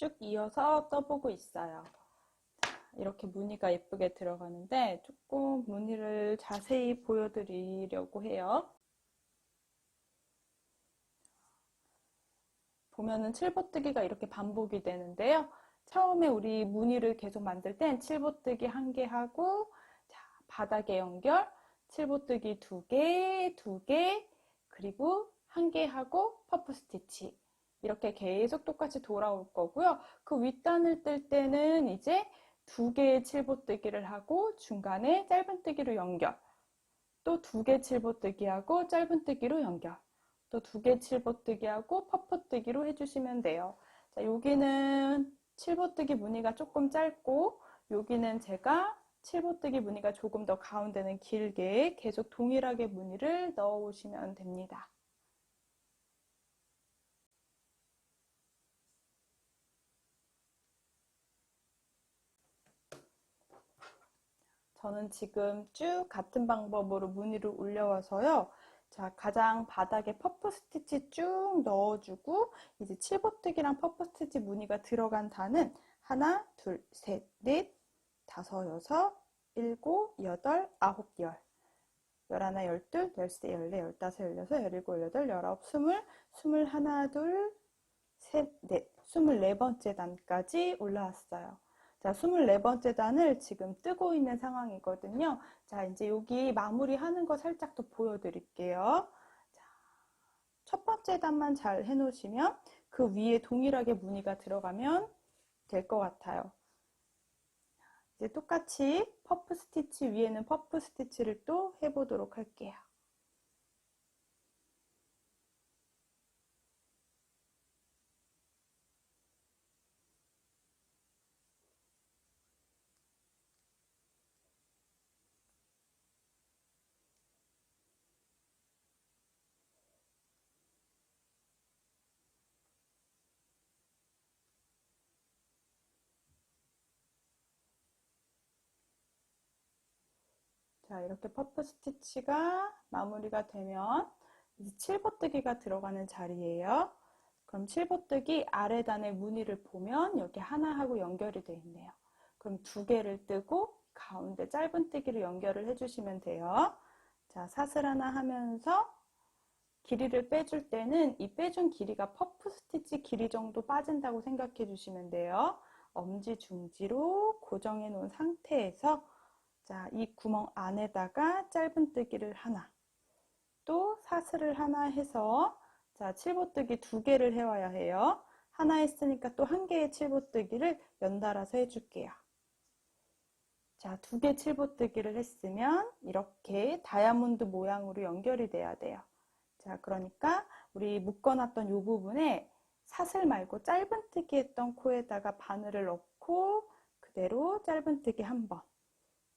쭉 이어서 떠보고 있어요. 이렇게 무늬가 예쁘게 들어가는데 조금 무늬를 자세히 보여드리려고 해요. 보면은 칠보뜨기가 이렇게 반복이 되는데요. 처음에 우리 무늬를 계속 만들 땐 칠보뜨기 1개 하고, 자, 바닥에 연결, 칠보뜨기 2개, 2개, 그리고 1개 하고 퍼프 스티치. 이렇게 계속 똑같이 돌아올 거고요. 그 윗단을 뜰 때는 이제 2개의 칠보뜨기를 하고 중간에 짧은뜨기로 연결, 또 2개 칠보뜨기 하고 짧은뜨기로 연결, 또 2개 칠보뜨기 하고 퍼프뜨기로 해주시면 돼요. 자, 여기는 칠보뜨기 무늬가 조금 짧고 여기는 제가 칠보뜨기 무늬가 조금 더 가운데는 길게 계속 동일하게 무늬를 넣어 오시면 됩니다. 저는 지금 쭉 같은 방법으로 무늬를 올려와서요. 자, 가장 바닥에 퍼프 스티치 쭉 넣어주고 이제 칠보뜨기랑 퍼프 스티치 무늬가 들어간 단은 하나, 둘, 셋, 넷, 다섯, 여섯, 일곱, 여덟, 아홉, 열, 열하나, 열둘, 열세, 열네, 열다섯, 열여섯, 열일곱, 열여덟, 열아홉, 스물, 스물하나, 둘, 셋, 넷, 24번째 단까지 올라왔어요. 자, 24번째 단을 지금 뜨고 있는 상황이거든요. 자, 이제 여기 마무리 하는 거 살짝 더 보여드릴게요. 자, 첫 번째 단만 잘 해놓으시면 그 위에 동일하게 무늬가 들어가면 될 것 같아요. 이제 똑같이 퍼프 스티치 위에는 퍼프 스티치를 또 해보도록 할게요. 자, 이렇게 퍼프 스티치가 마무리가 되면 이제 칠보뜨기가 들어가는 자리예요. 그럼 칠보뜨기 아래단의 무늬를 보면 여기 하나하고 연결이 되어 있네요. 그럼 2개를 뜨고 가운데 짧은뜨기로 연결을 해주시면 돼요. 자, 사슬 하나 하면서 길이를 빼줄 때는 이 빼준 길이가 퍼프 스티치 길이 정도 빠진다고 생각해 주시면 돼요. 엄지, 중지로 고정해 놓은 상태에서 자, 이 구멍 안에다가 짧은뜨기를 하나, 또 사슬을 하나 해서 자, 칠보뜨기 2개를 해와야 해요. 하나 했으니까 또 1개의 칠보뜨기를 연달아서 해줄게요. 자, 2개 칠보뜨기를 했으면 이렇게 다이아몬드 모양으로 연결이 돼야 돼요. 자, 그러니까 우리 묶어놨던 이 부분에 사슬 말고 짧은뜨기 했던 코에다가 바늘을 넣고 그대로 짧은뜨기 한 번.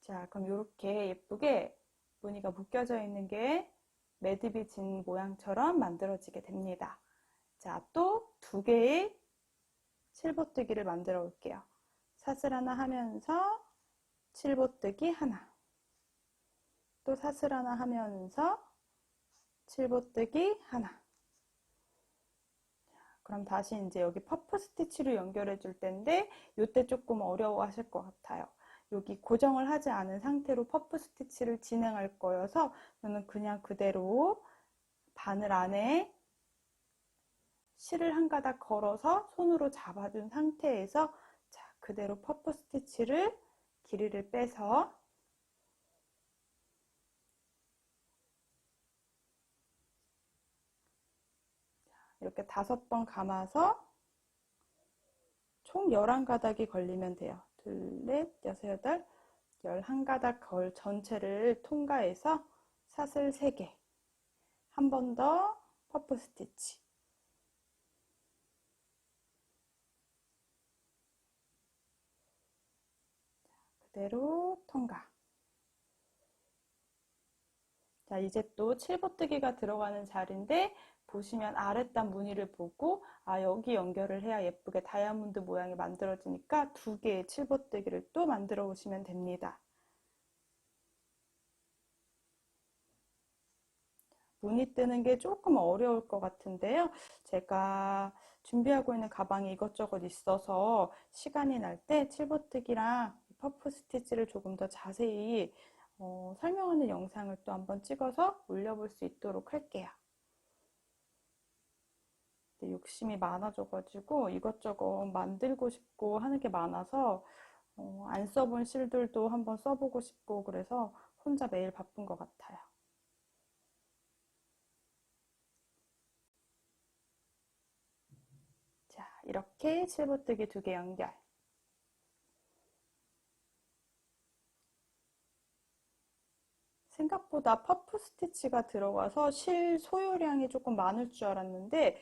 자, 그럼 이렇게 예쁘게 무늬가 묶여져 있는 게 매듭이 진 모양처럼 만들어지게 됩니다. 자, 또 2개의 칠보뜨기를 만들어 올게요. 사슬 하나 하면서 칠보뜨기 하나, 또 사슬 하나 하면서 칠보뜨기 하나. 그럼 다시 이제 여기 퍼프 스티치로 연결해 줄 텐데 이때 조금 어려워하실 것 같아요. 여기 고정을 하지 않은 상태로 퍼프 스티치를 진행할 거여서 저는 그냥 그대로 바늘 안에 실을 한 가닥 걸어서 손으로 잡아준 상태에서 자, 그대로 퍼프 스티치를 길이를 빼서 이렇게 5번 감아서 총 11가닥이 걸리면 돼요. 둘, 넷, 여섯, 여덟, 11가닥 걸 전체를 통과해서 사슬 3개, 한 번 더 퍼프 스티치, 그대로 통과. 자, 이제 또 칠보뜨기가 들어가는 자리인데 보시면 아랫단 무늬를 보고 아, 여기 연결을 해야 예쁘게 다이아몬드 모양이 만들어지니까 2개의 칠보뜨기를 또 만들어 오시면 됩니다. 무늬 뜨는 게 조금 어려울 것 같은데요. 제가 준비하고 있는 가방이 이것저것 있어서 시간이 날 때 칠보뜨기랑 퍼프 스티치를 조금 더 자세히 설명하는 영상을 또 한번 찍어서 올려볼 수 있도록 할게요. 욕심이 많아져가지고 이것저것 만들고 싶고 하는 게 많아서 안 써본 실들도 한번 써보고 싶고 그래서 혼자 매일 바쁜 것 같아요. 자, 이렇게 실보뜨기 2개 연결. 생각보다 퍼프 스티치가 들어가서 실 소요량이 조금 많을 줄 알았는데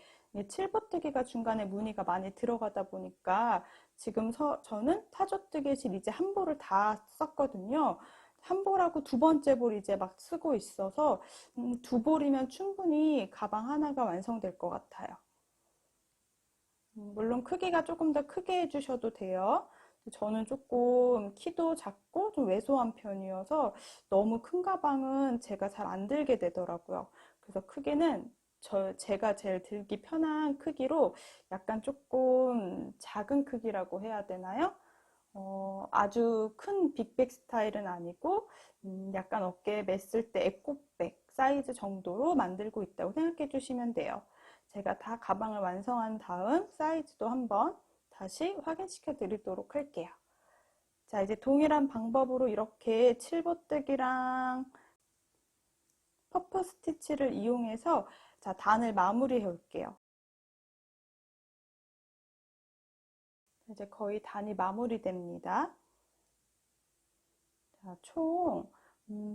칠보뜨기가 중간에 무늬가 많이 들어가다 보니까 지금 저는 타조뜨개실 이제 한 볼을 다 썼거든요. 한 볼하고 두 번째 볼 이제 막 쓰고 있어서 두 볼이면 충분히 가방 하나가 완성될 것 같아요. 물론 크기가 조금 더 크게 해주셔도 돼요. 저는 조금 키도 작고 좀 왜소한 편이어서 너무 큰 가방은 제가 잘 안 들게 되더라고요. 그래서 크기는 제가 제일 들기 편한 크기로 약간 조금 작은 크기라고 해야 되나요? 아주 큰 빅백 스타일은 아니고 약간 어깨에 맸을 때 에코백 사이즈 정도로 만들고 있다고 생각해 주시면 돼요. 제가 다 가방을 완성한 다음 사이즈도 한번 다시 확인시켜 드리도록 할게요. 자, 이제 동일한 방법으로 이렇게 칠보뜨기랑 퍼프 스티치를 이용해서 자, 단을 마무리해 올게요. 이제 거의 단이 마무리됩니다. 자, 총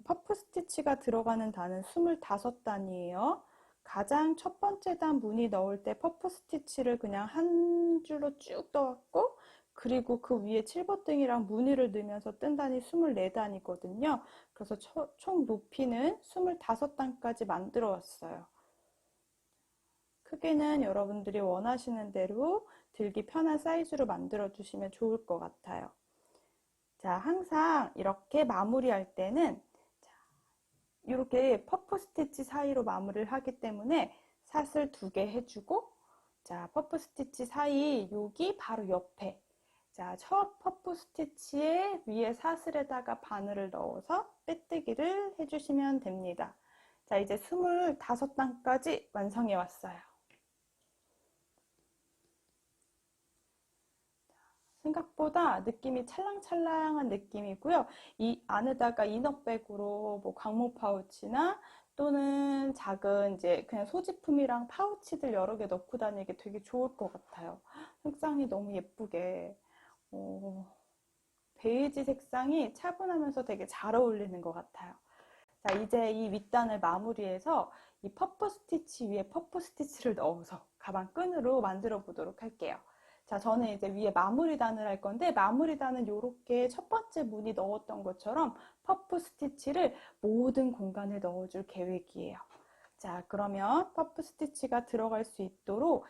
퍼프 스티치가 들어가는 단은 25단이에요. 가장 첫 번째 단 무늬 넣을 때 퍼프 스티치를 그냥 한 줄로 쭉 떠왔고 그리고 그 위에 칠보등이랑 무늬를 넣으면서 뜬 단이 24단이거든요. 그래서 총 높이는 25단까지 만들어 왔어요. 크기는 여러분들이 원하시는 대로 들기 편한 사이즈로 만들어 주시면 좋을 것 같아요. 자, 항상 이렇게 마무리할 때는 이렇게 퍼프 스티치 사이로 마무리를 하기 때문에 사슬 2개 해주고 자, 퍼프 스티치 사이 여기 바로 옆에 자, 첫 퍼프 스티치에 위에 사슬에다가 바늘을 넣어서 빼뜨기를 해주시면 됩니다. 자, 이제 25단까지 완성해 왔어요. 생각보다 느낌이 찰랑찰랑한 느낌이고요. 이 안에다가 이너백으로 뭐 광목 파우치나 또는 작은 이제 그냥 소지품이랑 파우치들 여러 개 넣고 다니기 되게 좋을 것 같아요. 색상이 너무 예쁘게 베이지 색상이 차분하면서 되게 잘 어울리는 것 같아요. 자, 이제 이 윗단을 마무리해서 이 퍼프 스티치 위에 퍼프 스티치를 넣어서 가방 끈으로 만들어 보도록 할게요. 자, 저는 이제 위에 마무리 단을 할 건데 마무리 단은 이렇게 첫 번째 무늬 넣었던 것처럼 퍼프 스티치를 모든 공간에 넣어줄 계획이에요. 자, 그러면 퍼프 스티치가 들어갈 수 있도록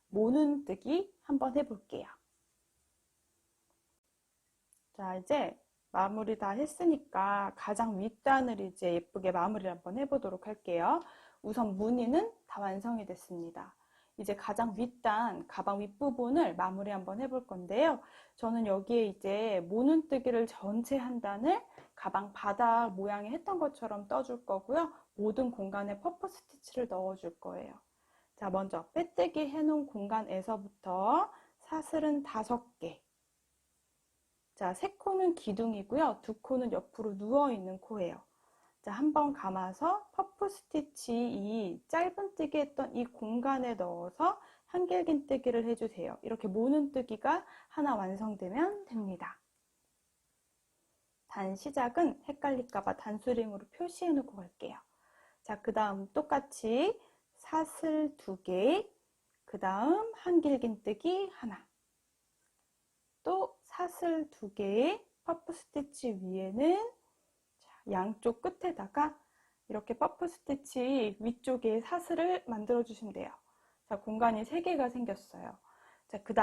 모눈뜨기 한번 해볼게요. 자, 이제 마무리 다 했으니까 가장 윗단을 이제 예쁘게 마무리를 한번 해보도록 할게요. 우선 무늬는 다 완성이 됐습니다. 이제 가장 윗단, 가방 윗부분을 마무리 한번 해볼 건데요. 저는 여기에 이제 모눈뜨기를 전체 한 단을 가방 바닥 모양에 했던 것처럼 떠줄 거고요. 모든 공간에 퍼프 스티치를 넣어줄 거예요. 자, 먼저 빼뜨기 해놓은 공간에서부터 사슬은 5개. 자, 3코는 기둥이고요. 2코는 옆으로 누워있는 코예요. 자, 한번 감아서 퍼프 스티치 이 짧은뜨기 했던 이 공간에 넣어서 한길긴뜨기를 해주세요. 이렇게 모눈뜨기가 하나 완성되면 됩니다. 단 시작은 헷갈릴까봐 단수링으로 표시해 놓고 갈게요. 자, 그 다음 똑같이 사슬 2개, 그 다음 한길긴뜨기 하나, 또 사슬 2개의 퍼프 스티치 위에는 양쪽 끝에다가 이렇게 퍼프 스티치 위쪽에 사슬을 만들어 주시면 돼요. 자, 공간이 3개가 생겼어요. 자, 그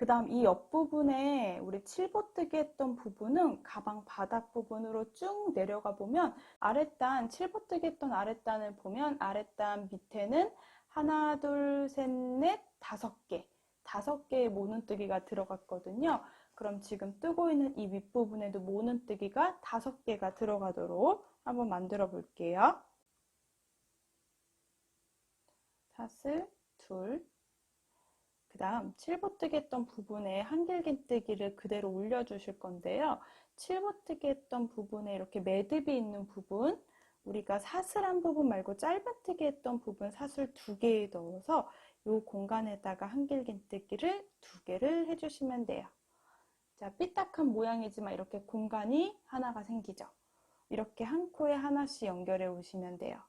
다음 이 옆부분에 우리 칠보뜨기 했던 부분은 가방 바닥 부분으로 쭉 내려가 보면 아랫단, 칠보뜨기 했던 아랫단을 보면 아랫단 밑에는 하나, 둘, 셋, 넷, 5개. 5개의 모눈뜨기가 들어갔거든요. 그럼 지금 뜨고 있는 이 윗부분에도 모눈뜨기가 5개가 들어가도록 한번 만들어 볼게요. 사슬, 둘. 그 다음 7보뜨기 했던 부분에 한길긴뜨기를 그대로 올려주실 건데요. 7보뜨기 했던 부분에 이렇게 매듭이 있는 부분, 우리가 사슬한 부분 말고 짧은뜨기 했던 부분 사슬 2개 넣어서 이 공간에다가 한길긴뜨기를 2개를 해주시면 돼요. 자, 삐딱한 모양이지만 이렇게 공간이 하나가 생기죠. 이렇게 한 코에 하나씩 연결해 오시면 돼요.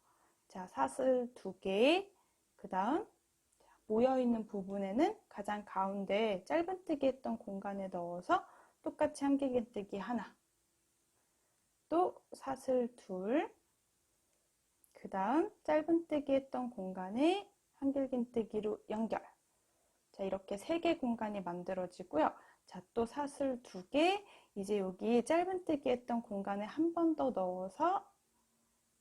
자, 사슬 2개, 그 다음 모여있는 부분에는 가장 가운데 짧은뜨기 했던 공간에 넣어서 똑같이 한길긴뜨기 하나, 또 사슬 2, 그 다음 짧은뜨기 했던 공간에 한길긴뜨기로 연결. 자, 이렇게 3개 공간이 만들어지고요. 자, 또 사슬 2개, 이제 여기 짧은뜨기 했던 공간에 한 번 더 넣어서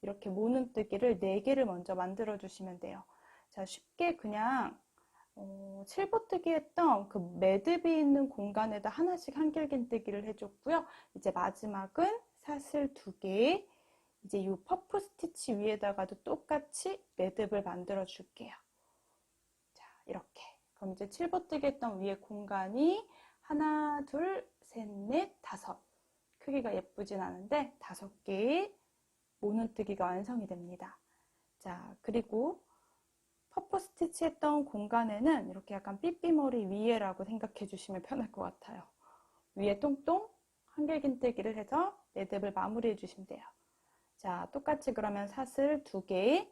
이렇게 모눈뜨기를 4개를 먼저 만들어 주시면 돼요. 자, 쉽게 그냥 7보뜨기 했던 그 매듭이 있는 공간에다 하나씩 한길긴뜨기를 해줬고요. 이제 마지막은 사슬 2개, 이제 이 퍼프 스티치 위에다가도 똑같이 매듭을 만들어 줄게요. 자, 이렇게. 그럼 이제 7보뜨기 했던 위에 공간이 하나, 둘, 셋, 넷, 5. 크기가 예쁘진 않은데 5개의 모눈뜨기가 완성이 됩니다. 자, 그리고 퍼프 스티치 했던 공간에는 이렇게 약간 삐삐머리 위에라고 생각해 주시면 편할 것 같아요. 위에 똥똥 한길긴뜨기를 해서 매듭을 마무리해 주시면 돼요. 자, 똑같이 그러면 사슬 2개.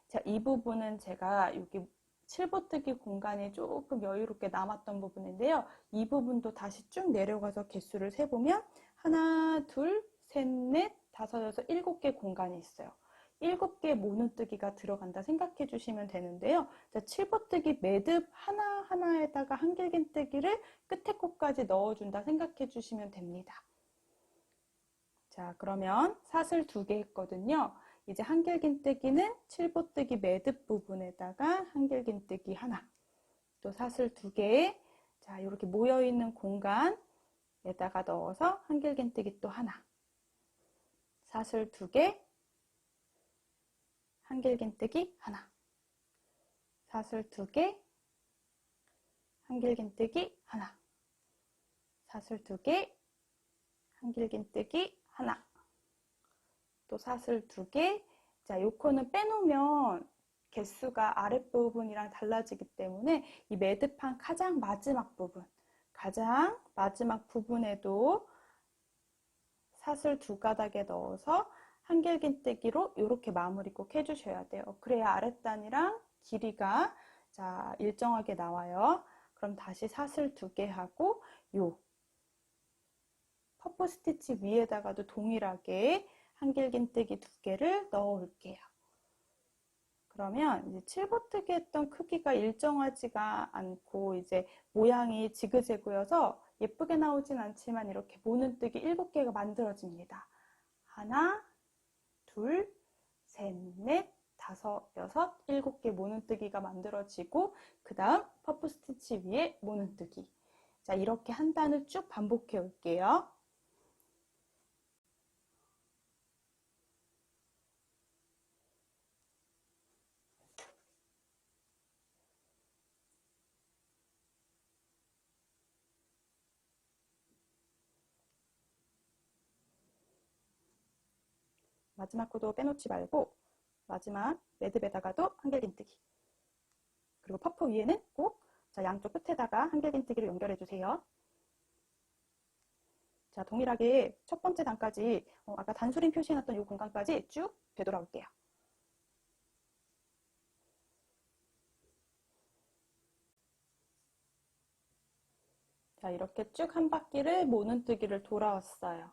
자, 이 부분은 제가 여기 7보뜨기 공간이 조금 여유롭게 남았던 부분인데요. 이 부분도 다시 쭉 내려가서 개수를 세보면 하나, 둘, 셋, 넷, 5, 6, 7개 공간이 있어요. 7개 모눈뜨기가 들어간다 생각해 주시면 되는데요. 자, 7보뜨기 매듭 하나하나에다가 한길긴뜨기를 끝에 코까지 넣어준다 생각해 주시면 됩니다. 자, 그러면 사슬 2개 했거든요. 이제 한길긴뜨기는 7보뜨기 매듭 부분에다가 한길긴뜨기 하나, 또 사슬 2개, 자, 이렇게 모여있는 공간에다가 넣어서 한길긴뜨기 또 하나, 사슬 2개, 한길긴뜨기 하나, 사슬 2개, 한길긴뜨기 하나, 사슬 2개, 한길긴뜨기 하나, 또 사슬 2개. 자, 요 코는 빼놓으면 개수가 아랫부분이랑 달라지기 때문에 이 매듭한 가장 마지막 부분에도 사슬 2가닥에 넣어서 한길긴뜨기로 이렇게 마무리 꼭 해주셔야 돼요. 그래야 아랫단이랑 길이가 자, 일정하게 나와요. 그럼 다시 사슬 2개 하고 요 퍼프 스티치 위에다가도 동일하게 한길긴뜨기 2개를 넣어 올게요. 그러면 이제 7보뜨기 했던 크기가 일정하지가 않고 이제 모양이 지그재그여서 예쁘게 나오진 않지만 이렇게 모눈뜨기 7개가 만들어집니다. 하나, 둘, 셋, 넷, 5, 6, 7개 모눈뜨기가 만들어지고 그 다음 퍼프 스티치 위에 모눈뜨기. 자, 이렇게 한 단을 쭉 반복해 올게요. 마지막 코도 빼놓지 말고 마지막 매듭에다가도 한길긴뜨기, 그리고 퍼프 위에는 꼭 자, 양쪽 끝에다가 한길긴뜨기를 연결해 주세요. 자, 동일하게 첫 번째 단까지 아까 단수림 표시해놨던 이 공간까지 쭉 되돌아올게요. 자, 이렇게 쭉 한 바퀴를 모눈뜨기를 돌아왔어요.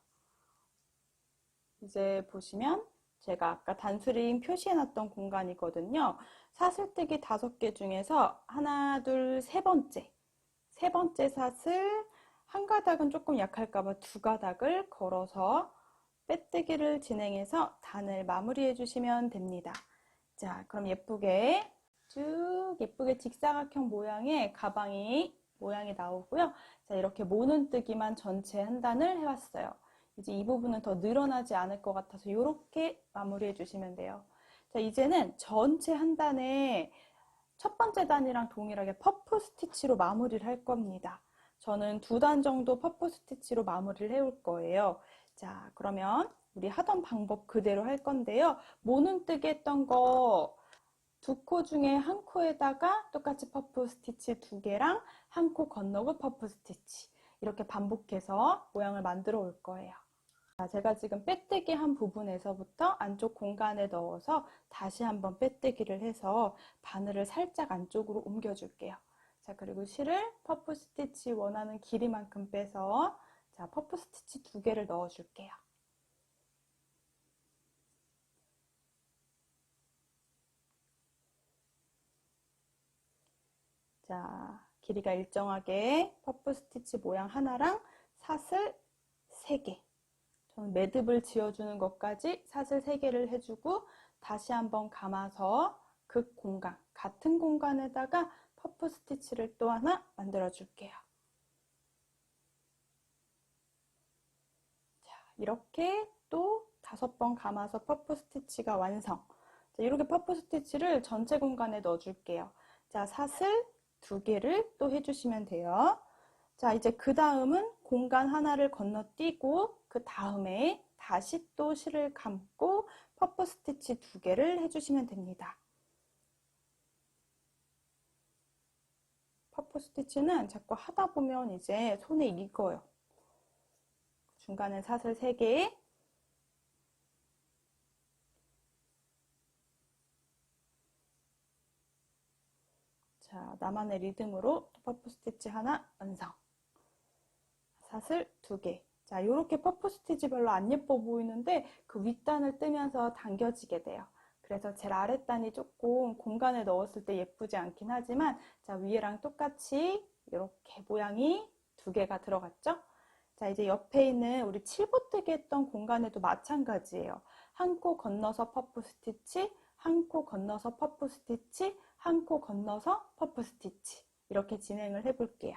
이제 보시면 제가 아까 단수림 표시해놨던 공간이거든요. 사슬뜨기 5개 중에서 하나, 둘, 세 번째 사슬 한 가닥은 조금 약할까봐 2가닥을 걸어서 빼뜨기를 진행해서 단을 마무리해 주시면 됩니다. 자, 그럼 예쁘게 쭉 예쁘게 직사각형 모양의 모양이 나오고요. 자, 이렇게 모눈뜨기만 전체 한 단을 해왔어요. 이제 이 부분은 더 늘어나지 않을 것 같아서 이렇게 마무리해 주시면 돼요. 자, 이제는 전체 한 단에 첫 번째 단이랑 동일하게 퍼프 스티치로 마무리를 할 겁니다. 저는 2단 정도 퍼프 스티치로 마무리를 해올 거예요. 자, 그러면 우리 하던 방법 그대로 할 건데요. 모눈뜨기 했던 거 2코 중에 한 코에다가 똑같이 퍼프 스티치 2개랑 한 코 건너고 퍼프 스티치 이렇게 반복해서 모양을 만들어 올 거예요. 자, 제가 지금 빼뜨기 한 부분에서부터 안쪽 공간에 넣어서 다시 한번 빼뜨기를 해서 바늘을 살짝 안쪽으로 옮겨 줄게요. 자, 그리고 실을 퍼프 스티치 원하는 길이만큼 빼서 자, 퍼프 스티치 2개를 넣어 줄게요. 자, 길이가 일정하게 퍼프 스티치 모양 하나랑 사슬 3개. 저는 매듭을 지어주는 것까지 사슬 3개를 해주고 다시 한번 감아서 그 공간, 같은 공간에다가 퍼프 스티치를 또 하나 만들어 줄게요. 자, 이렇게 또 5번 감아서 퍼프 스티치가 완성. 자, 이렇게 퍼프 스티치를 전체 공간에 넣어 줄게요. 자, 사슬 2개를 또 해주시면 돼요. 자, 이제 그 다음은 공간 하나를 건너뛰고 그 다음에 다시 또 실을 감고 퍼프 스티치 2개를 해주시면 됩니다. 퍼프 스티치는 자꾸 하다 보면 이제 손에 익어요. 중간에 사슬 3개, 자, 나만의 리듬으로 퍼프 스티치 하나 완성. 사슬 2개. 자, 이렇게 퍼프 스티치 별로 안 예뻐 보이는데 그 윗단을 뜨면서 당겨지게 돼요. 그래서 제일 아랫단이 조금 공간에 넣었을 때 예쁘지 않긴 하지만 자, 위에랑 똑같이 이렇게 모양이 2개가 들어갔죠? 자, 이제 옆에 있는 우리 7보뜨기 했던 공간에도 마찬가지예요. 한 코 건너서 퍼프 스티치, 한 코 건너서 퍼프 스티치, 한 코 건너서 퍼프 스티치 이렇게 진행을 해볼게요.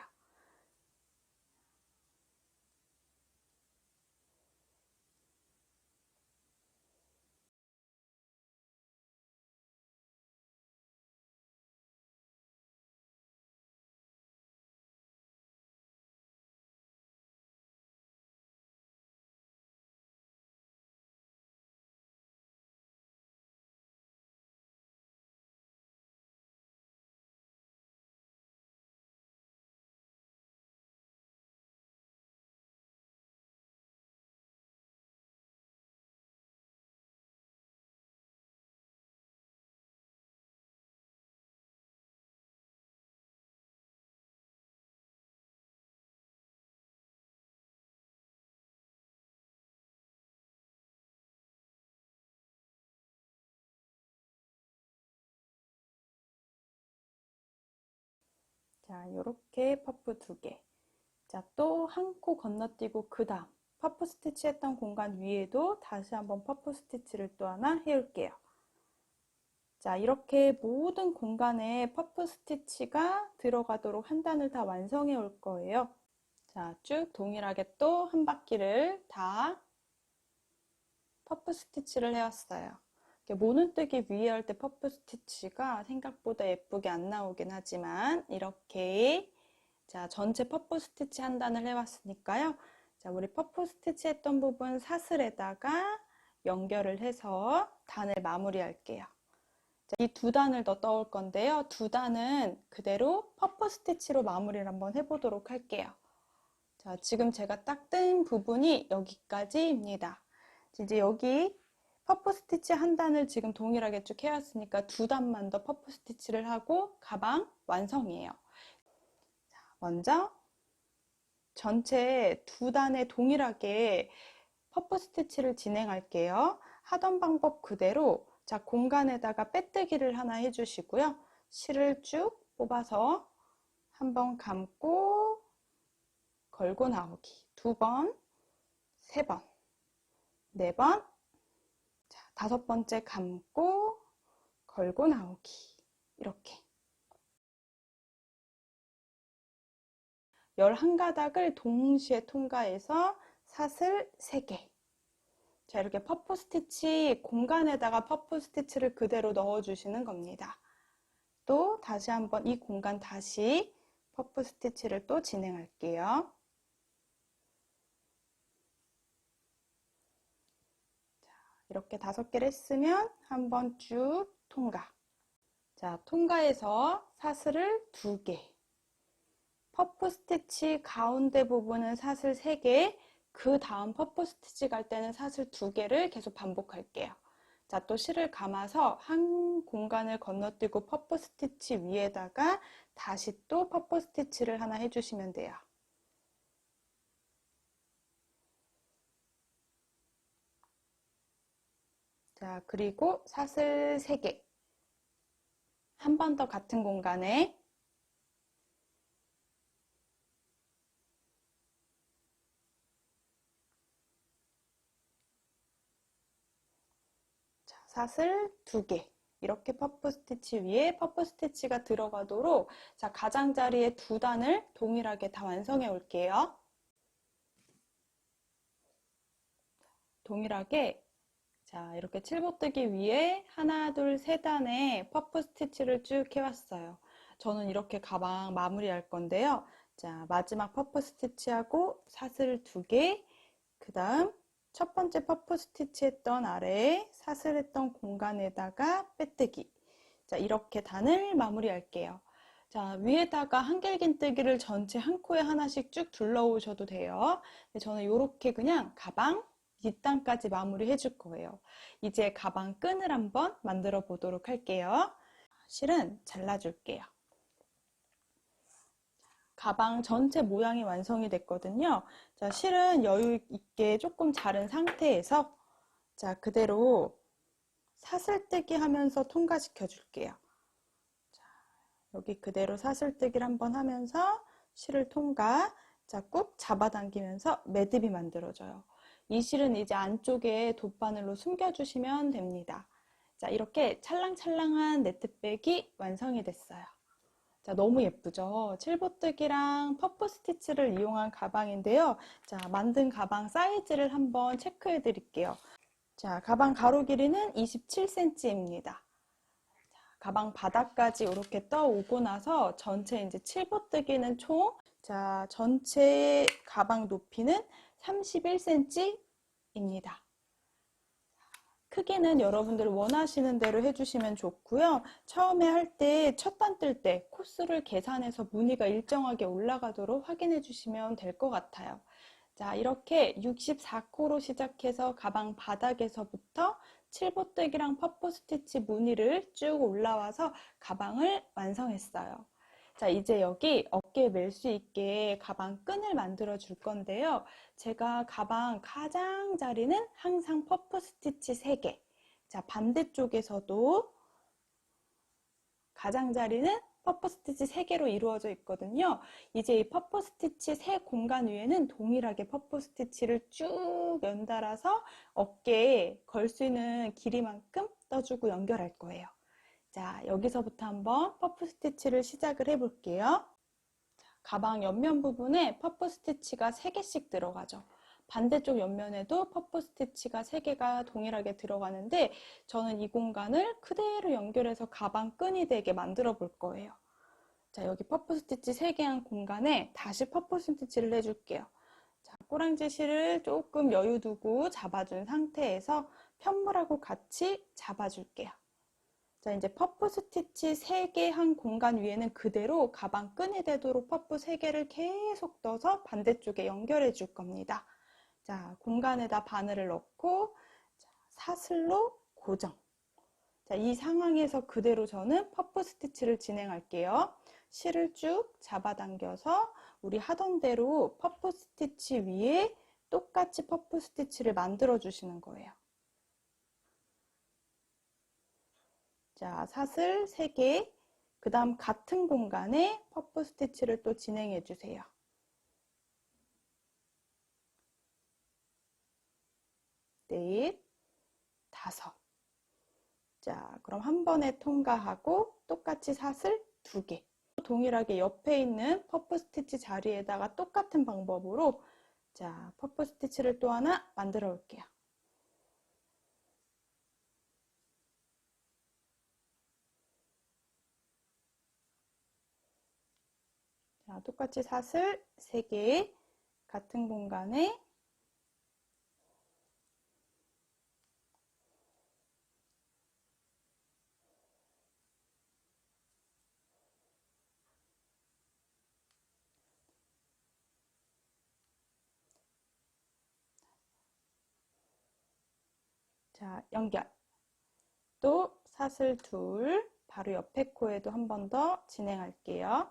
자, 이렇게 퍼프 2개. 자, 또 한 코 건너뛰고 그 다음 퍼프 스티치 했던 공간 위에도 다시 한번 퍼프 스티치를 또 하나 해올게요. 자, 이렇게 모든 공간에 퍼프 스티치가 들어가도록 한 단을 다 완성해 올 거예요. 자, 쭉 동일하게 또 한 바퀴를 다 퍼프 스티치를 해왔어요. 모눈뜨기 위에 할 때 퍼프 스티치가 생각보다 예쁘게 안 나오긴 하지만 이렇게 자, 전체 퍼프 스티치 한 단을 해왔으니까요. 자, 우리 퍼프 스티치 했던 부분 사슬에다가 연결을 해서 단을 마무리할게요. 자, 이 2단을 더 떠올 건데요. 2단은 그대로 퍼프 스티치로 마무리를 한번 해보도록 할게요. 자, 지금 제가 딱 뜬 부분이 여기까지입니다. 이제 여기 퍼프 스티치 한 단을 지금 동일하게 쭉 해왔으니까 2단만 더 퍼프 스티치를 하고 가방 완성이에요. 자, 먼저 전체 2단에 동일하게 퍼프 스티치를 진행할게요. 하던 방법 그대로 자, 공간에다가 빼뜨기를 하나 해주시고요. 실을 쭉 뽑아서 한번 감고 걸고 나오기 2번, 3번, 4번, 자, 5번째 감고 걸고 나오기 이렇게 11가닥을 동시에 통과해서 사슬 3개. 자, 이렇게 퍼프 스티치 공간에다가 퍼프 스티치를 그대로 넣어주시는 겁니다. 또 다시 한번 이 공간 다시 퍼프 스티치를 또 진행할게요. 자, 이렇게 5개를 했으면 한번 쭉 통과. 자, 통과해서 사슬을 2개. 퍼프 스티치 가운데 부분은 사슬 3개, 그 다음 퍼프 스티치 갈 때는 사슬 2개를 계속 반복할게요. 자, 또 실을 감아서 한 공간을 건너뛰고 퍼프 스티치 위에다가 다시 또 퍼프 스티치를 하나 해주시면 돼요. 자, 그리고 사슬 3개. 한 번 더 같은 공간에 사슬 2개. 이렇게 퍼프 스티치 위에 퍼프 스티치가 들어가도록 자, 가장자리에 2단을 동일하게 다 완성해 올게요. 동일하게 자, 이렇게 칠보뜨기 위에 하나, 둘, 세 단의 퍼프 스티치를 쭉 해왔어요. 저는 이렇게 가방 마무리할 건데요. 자, 마지막 퍼프 스티치하고 사슬 2개, 그 다음 첫 번째 퍼프 스티치 했던 아래에 사슬 했던 공간에다가 빼뜨기. 자, 이렇게 단을 마무리할게요. 자, 위에다가 한길긴뜨기를 전체 한 코에 하나씩 쭉 둘러오셔도 돼요. 저는 이렇게 그냥 가방 뒷단까지 마무리 해줄 거예요. 이제 가방 끈을 한번 만들어 보도록 할게요. 실은 잘라줄게요. 가방 전체 모양이 완성이 됐거든요. 자, 실은 여유 있게 조금 자른 상태에서 자, 그대로 사슬뜨기 하면서 통과시켜 줄게요. 자, 여기 그대로 사슬뜨기를 한번 하면서 실을 통과. 자, 꾹 잡아당기면서 매듭이 만들어져요. 이 실은 이제 안쪽에 돗바늘로 숨겨주시면 됩니다. 자, 이렇게 찰랑찰랑한 네트백이 완성이 됐어요. 자, 너무 예쁘죠? 칠보뜨기랑 퍼프 스티치를 이용한 가방인데요. 자, 만든 가방 사이즈를 한번 체크해 드릴게요. 자, 가방 가로 길이는 27cm입니다. 가방 바닥까지 이렇게 떠오고 나서 전체 이제 칠보뜨기는 총, 자, 전체 가방 높이는 31cm입니다. 크기는 여러분들 원하시는 대로 해주시면 좋고요. 처음에 할 때 첫 단 뜰 때 코스를 계산해서 무늬가 일정하게 올라가도록 확인해 주시면 될 것 같아요. 자, 이렇게 64코로 시작해서 가방 바닥에서부터 칠보뜨기랑 퍼프 스티치 무늬를 쭉 올라와서 가방을 완성했어요. 자, 이제 여기 어깨에 멜 수 있게 가방 끈을 만들어 줄 건데요. 제가 가방 가장자리는 항상 퍼프 스티치 3개. 자, 반대쪽에서도 가장자리는 퍼프 스티치 3개로 이루어져 있거든요. 이제 이 퍼프 스티치 3공간 위에는 동일하게 퍼프 스티치를 쭉 연달아서 어깨에 걸 수 있는 길이만큼 떠주고 연결할 거예요. 자, 여기서부터 한번 퍼프 스티치를 시작을 해볼게요. 가방 옆면 부분에 퍼프 스티치가 3개씩 들어가죠. 반대쪽 옆면에도 퍼프 스티치가 3개가 동일하게 들어가는데 저는 이 공간을 그대로 연결해서 가방 끈이 되게 만들어 볼 거예요. 자, 여기 퍼프 스티치 3개 한 공간에 다시 퍼프 스티치를 해줄게요. 자, 꼬랑지 실을 조금 여유 두고 잡아준 상태에서 편물하고 같이 잡아줄게요. 자, 이제 퍼프 스티치 3개 한 공간 위에는 그대로 가방 끈이 되도록 퍼프 3개를 계속 넣어서 반대쪽에 연결해 줄 겁니다. 자, 공간에다 바늘을 넣고 사슬로 고정. 자, 이 상황에서 그대로 저는 퍼프 스티치를 진행할게요. 실을 쭉 잡아당겨서 우리 하던 대로 퍼프 스티치 위에 똑같이 퍼프 스티치를 만들어 주시는 거예요. 자, 사슬 3개, 그 다음 같은 공간에 퍼프 스티치를 또 진행해 주세요. 넷, 5. 자, 그럼 한 번에 통과하고 똑같이 사슬 2개. 동일하게 옆에 있는 퍼프 스티치 자리에다가 똑같은 방법으로 자, 퍼프 스티치를 또 하나 만들어 올게요. 자, 똑같이 사슬 3개 같은 공간에 자, 연결. 또 사슬 둘 바로 옆에 코에도 한 번 더 진행할게요.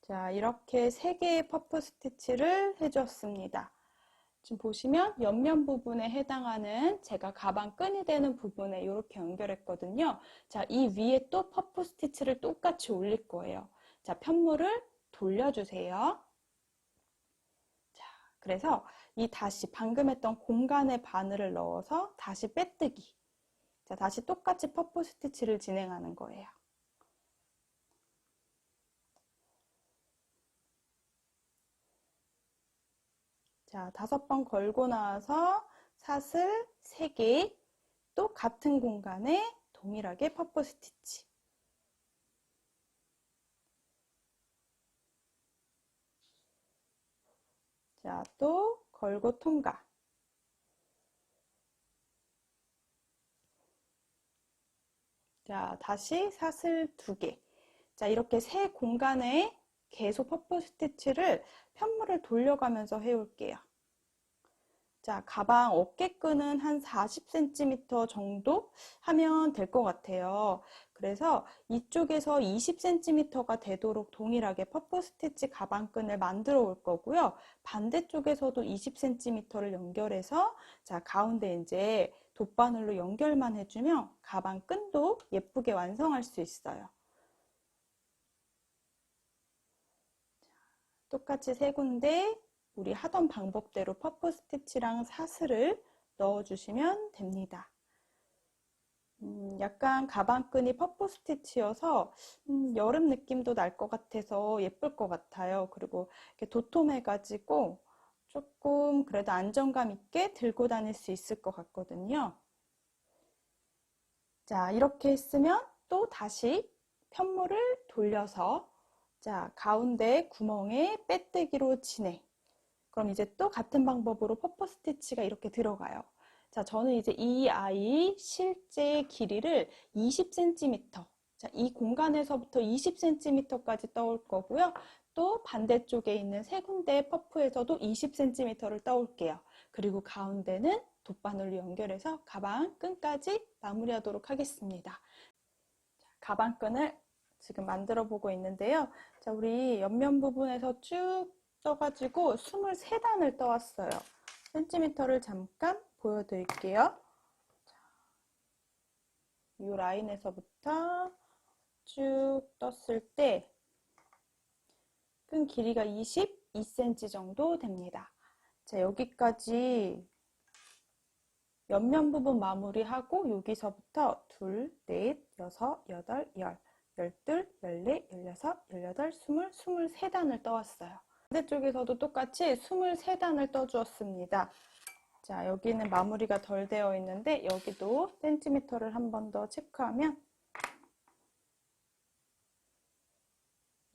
자, 이렇게 3개의 퍼프 스티치를 해주었습니다. 지금 보시면 옆면 부분에 해당하는 제가 가방 끈이 되는 부분에 이렇게 연결했거든요. 자, 이 위에 또 퍼프 스티치를 똑같이 올릴 거예요. 자, 편물을 돌려주세요. 자, 그래서 이 다시 방금 했던 공간에 바늘을 넣어서 다시 빼뜨기. 자, 다시 똑같이 퍼프 스티치를 진행하는 거예요. 자, 5번 걸고 나와서 사슬 3개, 또 같은 공간에 동일하게 퍼프 스티치. 자, 또 걸고 통과. 자, 다시 사슬 2개. 자, 이렇게 세 공간에 계속 퍼프 스티치를 편물을 돌려가면서 해올게요. 자, 가방 어깨끈은 한 40cm 정도 하면 될 것 같아요. 그래서 이쪽에서 20cm가 되도록 동일하게 퍼프 스티치 가방끈을 만들어 올 거고요. 반대쪽에서도 20cm를 연결해서 자, 가운데 이제 돗바늘로 연결만 해주면 가방끈도 예쁘게 완성할 수 있어요. 똑같이 세 군데 우리 하던 방법대로 퍼프 스티치랑 사슬을 넣어주시면 됩니다. 약간 가방끈이 퍼프 스티치여서 여름 느낌도 날 것 같아서 예쁠 것 같아요. 그리고 이렇게 도톰해가지고 조금 그래도 안정감 있게 들고 다닐 수 있을 것 같거든요. 자, 이렇게 했으면 또 다시 편물을 돌려서 자, 가운데 구멍에 빼뜨기로 진행. 그럼 이제 또 같은 방법으로 퍼프 스티치가 이렇게 들어가요. 자, 저는 이제 이 아이 실제 길이를 20cm, 자, 이 공간에서부터 20cm까지 떠올 거고요. 또 반대쪽에 있는 세 군데 퍼프에서도 20cm를 떠올게요. 그리고 가운데는 돗바늘로 연결해서 가방 끈까지 마무리하도록 하겠습니다. 가방끈을 지금 만들어 보고 있는데요. 자, 우리 옆면 부분에서 쭉 떠가지고 23단을 떠왔어요. 센티미터를 잠깐 보여드릴게요. 이 라인에서부터 쭉 떴을 때 끈 길이가 22cm 정도 됩니다. 자, 여기까지 옆면 부분 마무리하고 여기서부터 2, 4, 6, 8, 10, 12, 14, 16, 18, 20, 23단을 떠왔어요. 반대쪽에서도 똑같이 23단을 떠주었습니다. 자, 여기는 마무리가 덜 되어 있는데 여기도 센티미터를 한 번 더 체크하면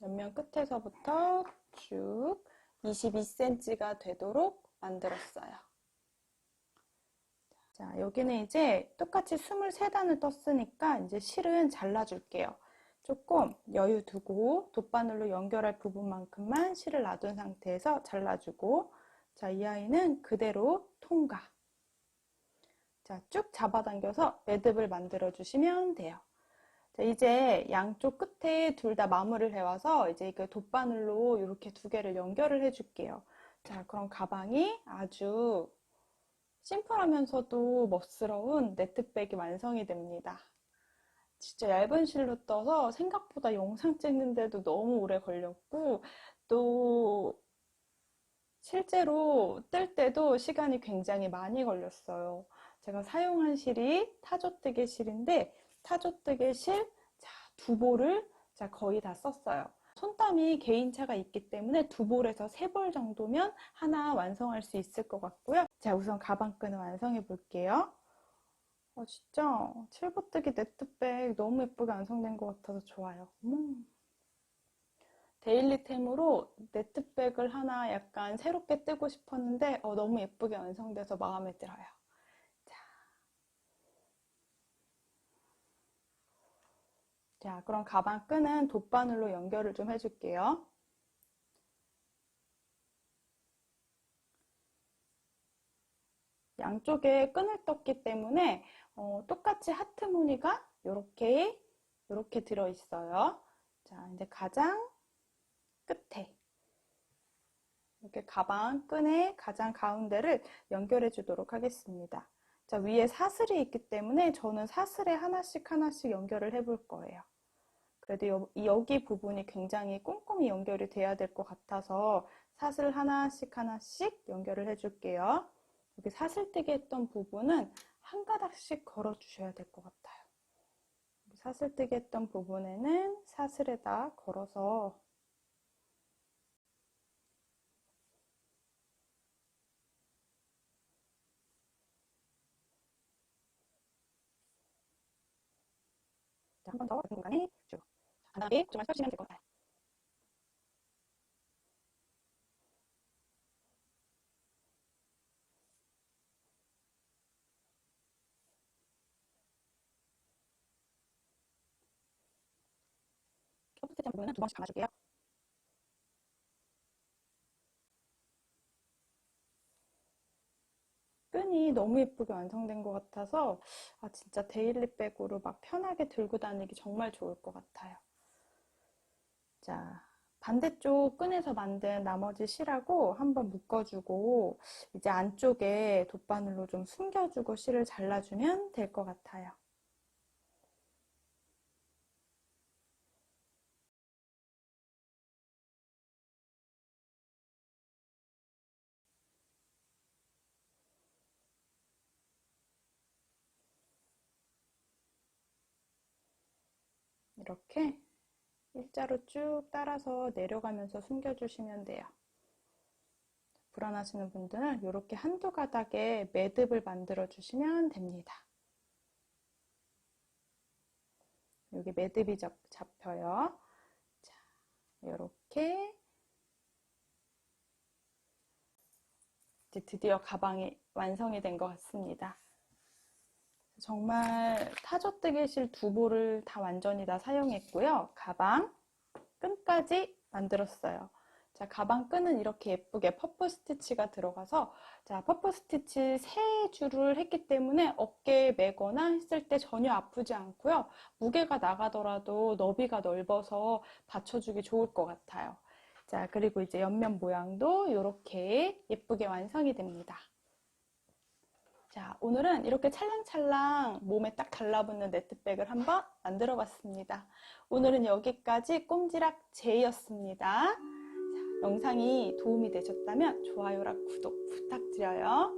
옆면 끝에서부터 쭉 22cm가 되도록 만들었어요. 자, 여기는 이제 똑같이 23단을 떴으니까 이제 실은 잘라줄게요. 조금 여유 두고 돗바늘로 연결할 부분만큼만 실을 놔둔 상태에서 잘라주고 자, 이 아이는 그대로 통과. 자, 쭉 잡아당겨서 매듭을 만들어 주시면 돼요. 자, 이제 양쪽 끝에 둘 다 마무리를 해와서 이제 그 돗바늘로 이렇게 2개를 연결을 해줄게요. 자, 그럼 가방이 아주 심플하면서도 멋스러운 네트백이 완성이 됩니다. 진짜 얇은 실로 떠서 생각보다 영상 찍는데도 너무 오래 걸렸고, 또 실제로 뜰 때도 시간이 굉장히 많이 걸렸어요. 제가 사용한 실이 타조뜨개 실인데, 타조뜨개 실 두 볼을 거의 다 썼어요. 손땀이 개인차가 있기 때문에 두 볼에서 세 볼 정도면 하나 완성할 수 있을 것 같고요. 자, 우선 가방끈을 완성해 볼게요. 진짜 칠보뜨기 네트백 너무 예쁘게 완성된 것 같아서 좋아요. 데일리템으로 네트백을 하나 약간 새롭게 뜨고 싶었는데 너무 예쁘게 완성돼서 마음에 들어요. 자, 그럼 가방끈은 돗바늘로 연결을 좀 해줄게요. 양쪽에 끈을 떴기 때문에 똑같이 하트 무늬가 이렇게 들어있어요. 자, 이제 가장 끝에 이렇게 가방 끈의 가장 가운데를 연결해 주도록 하겠습니다. 자, 위에 사슬이 있기 때문에 저는 사슬에 하나씩 연결을 해 볼 거예요. 그래도 여기 부분이 굉장히 꼼꼼히 연결이 돼야 될 것 같아서 사슬 하나씩 연결을 해 줄게요. 여기 사슬뜨기 했던 부분은 한 가닥씩 걸어 주셔야 될 것 같아요. 사슬뜨기 했던 부분에는 사슬에다 걸어서 한 번 더 공간에 쭉 간단하게 좀만 펴주시면 될 것 같아요. 첫 번째 부분은 두 번씩 감아줄게요. 끈이 너무 예쁘게 완성된 것 같아서 진짜 데일리백으로 막 편하게 들고 다니기 정말 좋을 것 같아요. 자, 반대쪽 끈에서 만든 나머지 실하고 한번 묶어주고 이제 안쪽에 돗바늘로 좀 숨겨주고 실을 잘라주면 될 것 같아요. 이렇게 일자로 쭉 따라서 내려가면서 숨겨주시면 돼요. 불안하시는 분들은 이렇게 한두 가닥에 매듭을 만들어 주시면 됩니다. 여기 매듭이 잡혀요. 자, 이렇게 이제 드디어 가방이 완성이 된 것 같습니다. 정말 타조뜨기 실 두 볼을 다 완전히 다 사용했고요. 가방 끈까지 만들었어요. 자, 가방 끈은 이렇게 예쁘게 퍼프 스티치가 들어가서 자, 퍼프 스티치 3줄을 했기 때문에 어깨에 매거나 했을 때 전혀 아프지 않고요. 무게가 나가더라도 너비가 넓어서 받쳐주기 좋을 것 같아요. 자, 그리고 이제 옆면 모양도 이렇게 예쁘게 완성이 됩니다. 자, 오늘은 이렇게 찰랑찰랑 몸에 딱 달라붙는 네트백을 한번 만들어 봤습니다. 오늘은 여기까지 꼼지락 제이였습니다. 자, 영상이 도움이 되셨다면 좋아요랑 구독 부탁드려요.